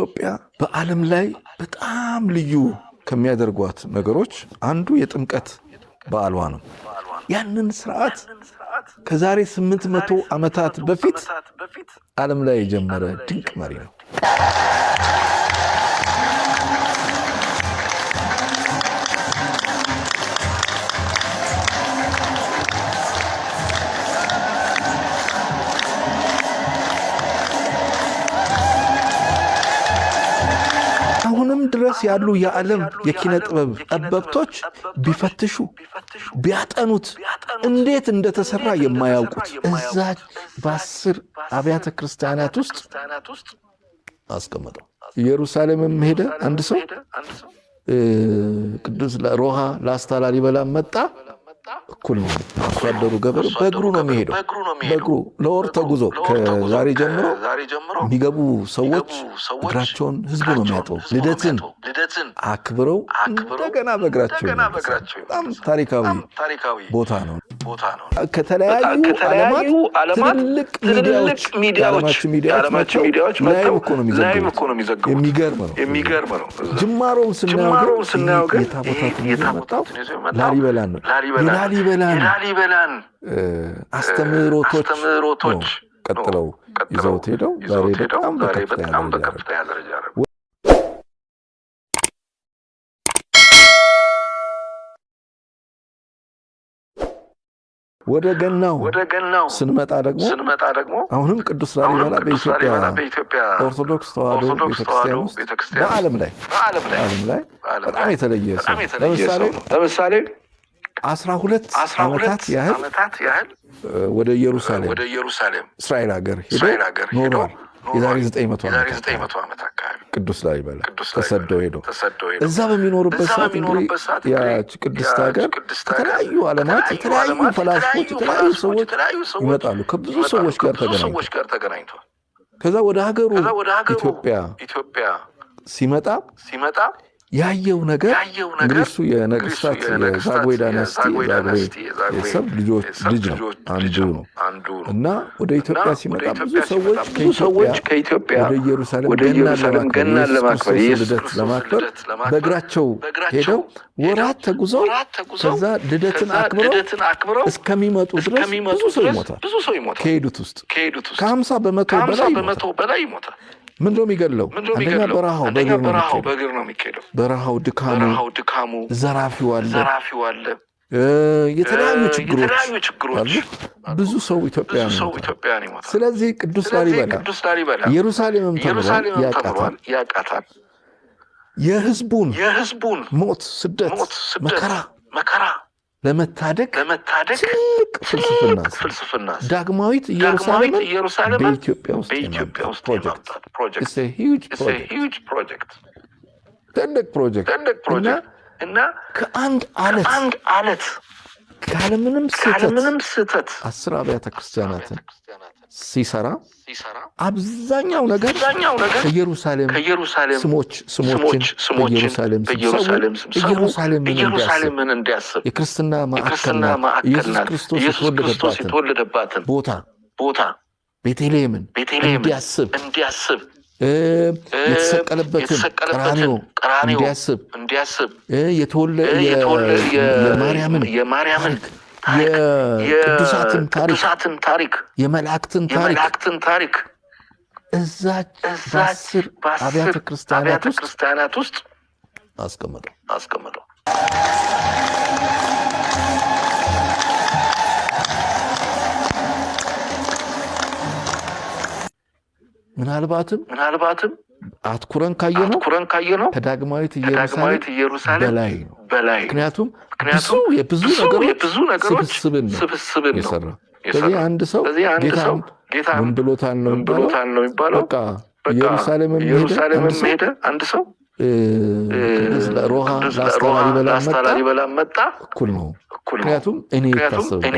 ኢትዮጵያ በዓለም ላይ በጣም ልዩ ከሚያደርጓት ነገሮች አንዱ የጥምቀት በዓሏ ነው። ያንን ስርዓት ከዛሬ 800 ዓመታት በፊት ዓለም ላይ የጀመረ ድንቅ መሪ ነው። አሁንም ድረስ ያሉ የዓለም የኪነ ጥበብ ጠበብቶች ቢፈትሹ ቢያጠኑት እንዴት እንደተሰራ የማያውቁት እዛች በ10 አብያተ ክርስቲያናት ውስጥ አስቀመጠው። ኢየሩሳሌምም ሄደ አንድ ሰው ቅዱስ ሮሃ ላስታ ላሊበላ መጣ። እኩል ነው። አርሶ አደሩ ገበሬ በእግሩ ነው የሚሄደው። በእግሩ ለወር ተጉዞ ከዛሬ ጀምሮ የሚገቡ ሰዎች እግራቸውን ህዝቡ ነው የሚያጥበው። ልደትን አክብረው እንደገና በእግራቸው በጣም ታሪካዊ ቦታ ነው። ከተለያዩ ትልልቅ ሚዲያዎች ላይቭ እኮ ነው የሚዘግቡት። የሚገርም ነው። ጅማሮውን ስናየው ግን የታቦታቱን ይዞ የመጣው ላሊበላን ነው። የላሊበላን አስተምህሮቶች ቀጥለው ይዘውት ሄደው ዛሬ በጣም በከፍተኛ ደረጃ ወደ ገናው ስንመጣ ደግሞ አሁንም ቅዱስ ላሊበላ በኢትዮጵያ ኦርቶዶክስ ተዋሕዶ ቤተክርስቲያን ውስጥ በዓለም ላይ በጣም የተለየ ሰው። ለምሳሌ 12 ዓመታት ያህል ወደ ኢየሩሳሌም እስራኤል ሀገር ሄዶ ኖሯል። የዛሬ 900 ዓመት አካባቢ ቅዱስ ላሊበላ ተሰደው ሄዶ እዛ በሚኖርበት ሰዓት እንግዲህ ያች ቅድስት ሀገር ከተለያዩ ዓለማት የተለያዩ ፈላስፎች የተለያዩ ሰዎች ይመጣሉ። ከብዙ ሰዎች ጋር ተገናኝቷል። ከዛ ወደ ሀገሩ ኢትዮጵያ ሲመጣ ያየው ነገር እንግዲህ እሱ የነገስታት የዛጉዌ ዳይናስቲ የሰብ ልጅ ነው አንዱ ነው እና ወደ ኢትዮጵያ ሲመጣ ብዙ ሰዎች ከኢትዮጵያ ወደ ኢየሩሳሌም ገናን ለማክበር ልደት ለማክበር በእግራቸው ሄደው ወራት ተጉዘው ከዛ ልደትን አክብረው እስከሚመጡ ድረስ ብዙ ሰው ይሞታል። ከሄዱት ውስጥ ከ50 በመቶ በላይ ይሞታል። ምን ነው የሚገድለው? አንደኛ በረሃው በእግር ነው የሚሄደው። በረሃው ድካሙ፣ ዘራፊው አለ፣ የተለያዩ ችግሮች አሉ። ብዙ ሰው ኢትዮጵያን ይሞታል። ስለዚህ ቅዱስ ላሊበላ ኢየሩሳሌምም ተብሏል ያቃታል። የህዝቡን ሞት፣ ስደት፣ መከራ ለመታደግ ትልቅ ፍልስፍና ዳግማዊት ኢየሩሳሌም በኢትዮጵያ ውስጥ ፕሮጀክት ትልቅ ፕሮጀክት እና ከአንድ አለት ካለምንም ስህተት 10 አብያተ ክርስቲያናትን ሲሰራ አብዛኛው ነገር ከኢየሩሳሌም ስሞችን ኢየሩሳሌምን እንዲያስብ የክርስትና ማዕከል ኢየሱስ ክርስቶስ የተወለደባትን ቦታ ቤተልሔምን እንዲያስብ የተሰቀለበትን ቀራንዮ እንዲያስብ የማርያምን የቅዱሳትን ታሪክ የመላእክትን ታሪክ እዛች በ10 አብያተ ክርስቲያናት ውስጥ አስቀመጠው። ምናልባትም አትኩረን ካየነው ከዳግማዊት ኢየሩሳሌም በላይ ምክንያቱም የብዙ ነገሮች ስብስብን የሰራ። ስለዚህ አንድ ሰው ጌታ ምን ብሎታል ነው የሚባለው። በቃ ኢየሩሳሌምም ሄደ አንድ ሰው ሮሃ ላስታ ላሊበላ መጣ። እኩል ነው። ምክንያቱም እኔ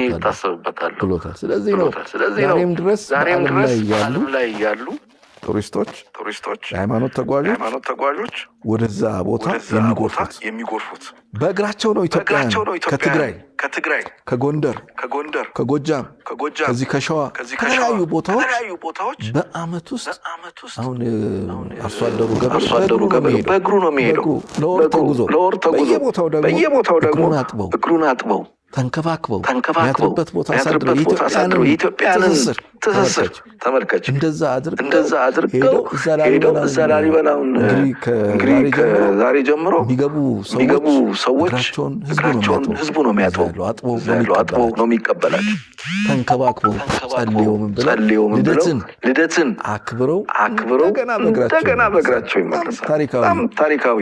ይታሰብበታል ብሎታል። ስለዚህ ነው ዛሬም ድረስ በዓለም ላይ ያሉ ቱሪስቶች የሃይማኖት ተጓዦች ወደዛ ቦታ የሚጎርፉት በእግራቸው ነው። ኢትዮጵያውያን ከጎንደር ከጎጃም ከዚህ ከሸዋ ከተለያዩ ቦታዎች በአመት ውስጥ አሁን አርሶ አደሩ ገበሬ በእግሩ ነው የሚሄደው ለወር ተጉዞ በየቦታው ደግሞ እግሩን አጥበው ተንከባክበው ያድርበት ቦታ አሳድረው የኢትዮጵያን ትስስር ተመልከች። እንደዛ አድርገው እዛ ላሊበላውን እንግዲህ ከዛሬ ጀምሮ የሚገቡ ሰዎች እግራቸውን ህዝቡ ነው የሚያጥበው፣ አጥበው ነው የሚቀበላቸው። ተንከባክበው ጸልየው ምን ብለው ልደትን አክብረው እንደገና በእግራቸው ይመለሳል። ታሪካዊ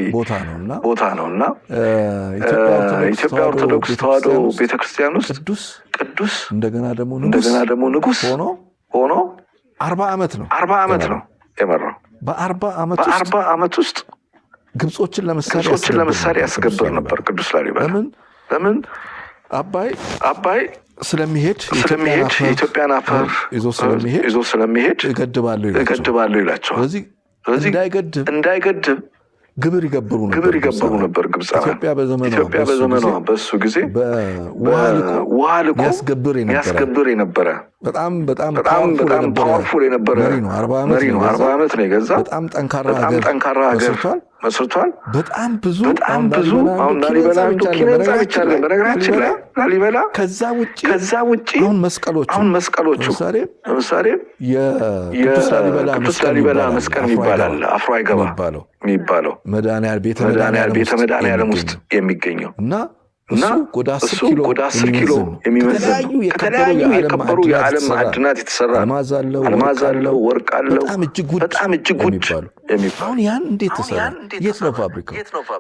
ቦታ ነውና ኢትዮጵያ ኦርቶዶክስ ተዋሕዶ ቤተክርስቲያን ውስጥ ቅዱስ እንደገና ደግሞ ንጉስ ሆኖ 40 ዓመት ነው የመራው። በ40 ዓመት ውስጥ ግብጾችን ለምሳሌ ያስገብር ነበር ቅዱስ ላሊበላ። ለምን አባይ ስለሚሄድ የኢትዮጵያን አፈር ይዞ ስለሚሄድ እገድባለሁ ይላቸዋል። ስለዚህ እንዳይገድብ ግብር ይገብሩ ነበር ግብጻውያን። ኢትዮጵያ በዘመኗ በሱ ጊዜ በውሃ ልኮ ያስገብር የነበረ በጣም ፓወርፉል የነበረ መሪ ነው። 40 ዓመት ነው የገዛ። በጣም ጠንካራ ሀገር መስርቷል። በጣም ብዙ አሁን ላሊበላ ኪነ ህንጻዎች አለ። በነገራችን ላይ ላሊበላ ከዛ ውጪ አሁን መስቀሎቹ ለምሳሌ የቅዱስ ላሊበላ መስቀል ይባላል። አፍሮ አይገባ የሚባለው መድኃኔዓለም ቤተ መድኃኔዓለም ውስጥ የሚገኘው እና እሱ ወደ 10 ኪሎ የሚመዝን ከተለያዩ የከበሩ የዓለም ማዕድናት የተሰራ አልማዝ አለው፣ ወርቅ አለው። በጣም እጅግ ውድ የሚባል። አሁን ያን እንዴት ተሰራ? የት ነው ፋብሪካው?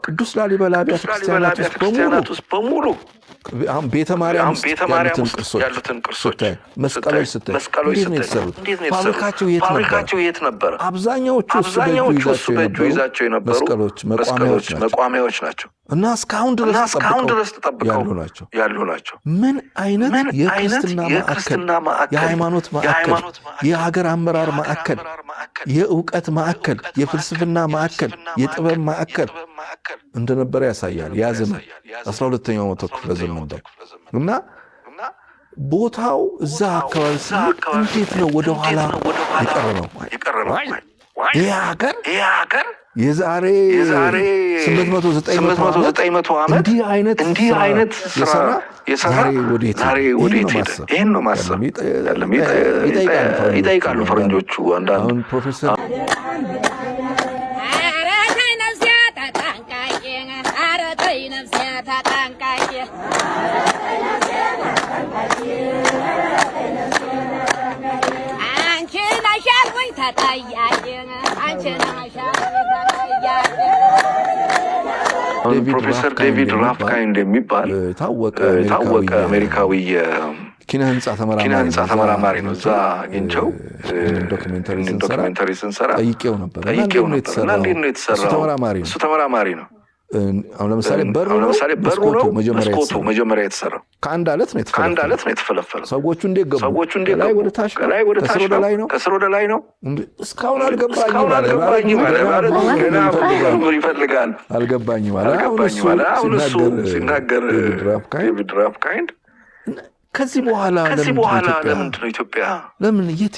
ቅዱስ ላሊበላ ቤተ ክርስቲያናት ውስጥ በሙሉ አሁን ቤተ ማርያም ያሉትን ቅርሶች መስቀሎች ስታይ እንዴት ነው የተሰሩት? ፋብሪካቸው የት ነበር? አብዛኛዎቹ እሱ በእጁ ይዛቸው የነበሩ መቋሚያዎች ናቸው እና እስካሁን ድረስ ተጠብቀው ያሉ ናቸው። ምን አይነት የክርስትና ማዕከል፣ የሃይማኖት ማዕከል፣ የሀገር አመራር ማዕከል፣ የእውቀት ማዕከል፣ የፍልስፍና ማዕከል፣ የጥበብ ማዕከል እንደነበረ ያሳያል። ያ ዘመን 12ኛው መቶ ክፍለ ዘመን እና ቦታው እዛ አካባቢ እንዴት ነው ወደ ኋላ የቀረበው? ይህ ሀገር የዛሬ 800-900 ዓመት እንዲህ አይነት ስራ የሰራ ዛሬ ወዴት ሄደ? ይህን ነው ማሰብ ይጠይቃሉ ፈረንጆቹ። አንዳንድ ፕሮፌሰር ፕሮፌሰር ዴቪድ ራፍካይንድ የሚባል የታወቀ አሜሪካዊ ኪነ ህንጻ ተመራማሪ ነው። እዛ አግኝቼው ዶክመንተሪ ስንሰራ ጠይቄው ነበር እና እንዴት ነው የተሰራው? እሱ ተመራማሪ ነው። አሁን ለምሳሌ በሩ ነው መስኮቱ መጀመሪያ የተሰራው ከአንድ አለት ነው የተፈለፈለው። ሰዎቹ እንዴት ገቡ? ከላይ ወደ ታች ከስር ወደ ላይ ነው። እስካሁን አልገባኝም ይፈልጋል አልገባኝም አለ። አሁን እሱ ሲናገር ዴቪድ ራፍካይንድ ከዚህ በኋላ ለምንድን ነው ኢትዮጵያ የት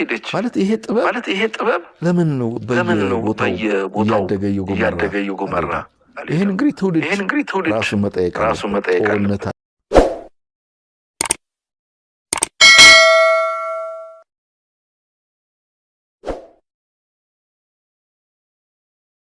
ሄደች ማለት ይሄ ጥበብ ለምን ነው በየቦታው እያደገ እየጎመራ? ይሄን እንግዲህ ትውልድ ራሱን መጠየቅ